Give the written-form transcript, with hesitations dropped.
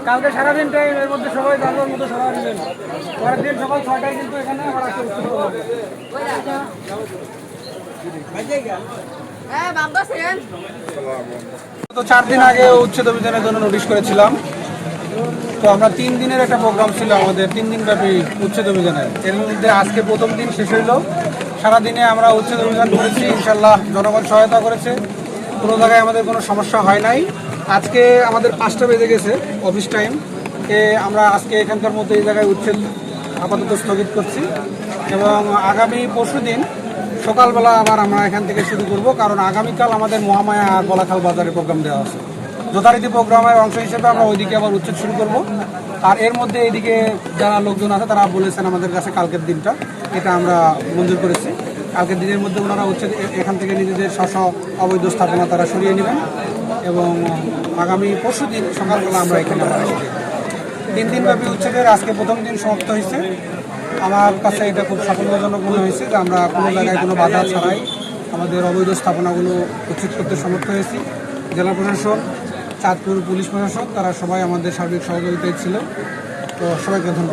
কালকে সারাদিন টাইম এর মধ্যে সবাই যার মতো সবাই নেবেন। পরের দিন সকাল 6টায় কিন্তু এখানে আবার আসতে উৎসব হবে। তো 4 দিন আগে উচ্ছেদ অভিযানের জন্য নোটিশ করেছিলাম। তো আমরা 3 দিনের একটা প্রোগ্রাম ছিল আমাদের, 3 দিন ব্যাপী উচ্ছেদ অভিযানের। এর মধ্যে আজকে প্রথম দিন শেষ হইল। সারাদিনে আমরা উচ্ছেদ অভিযান করেছি, ইনশাল্লাহ জনগণ সহায়তা করেছে, কোনো জায়গায় আমাদের কোনো সমস্যা হয় নাই। আজকে আমাদের 5টা বেজে গেছে অফিস টাইম, আমরা আজকে এখানকার মধ্যে এই জায়গায় উচ্ছেদ আপাতত স্থগিত করছি এবং আগামী পরশুদিন সকালবেলা আবার আমরা এখান থেকে শুরু করব, কারণ আগামীকাল আমাদের মহামায়া আর বলাখাল বাজারে প্রোগ্রাম দেওয়া আছে। যথারীতি প্রোগ্রামের অংশ হিসেবে আমরা ওইদিকে আবার উচ্ছেদ শুরু করব। আর এর মধ্যে এইদিকে যারা লোকজন আছে তারা বলেছেন আমাদের কাছে কালকের দিনটা, এটা আমরা মঞ্জুর করেছি। কালকের দিনের মধ্যে ওনারা উচ্ছেদ এখান থেকে নিজেদের স্ব অবৈধ স্থাপনা তারা সরিয়ে নেবেন এবং আগামী পরশুদিন সকালবেলা আমরা এখানে আবার আসছি। 3 দিনব্যাপী উচ্ছেদের আজকে প্রথম দিন সমাপ্ত হয়েছে। আমার কাছে এটা খুব সাফল্যজনক মনে হয়েছে যে আমরা কোনো জায়গায় কোনো বাধা ছাড়াই আমাদের অবৈধ স্থাপনাগুলো উচ্ছেদ করতে সমর্থ হয়েছি। জেলা প্রশাসন, চাঁদপুর পুলিশ প্রশাসন, তারা সবাই আমাদের সার্বিক সহযোগিতায় ছিল। তো সবাইকে ধন্যবাদ।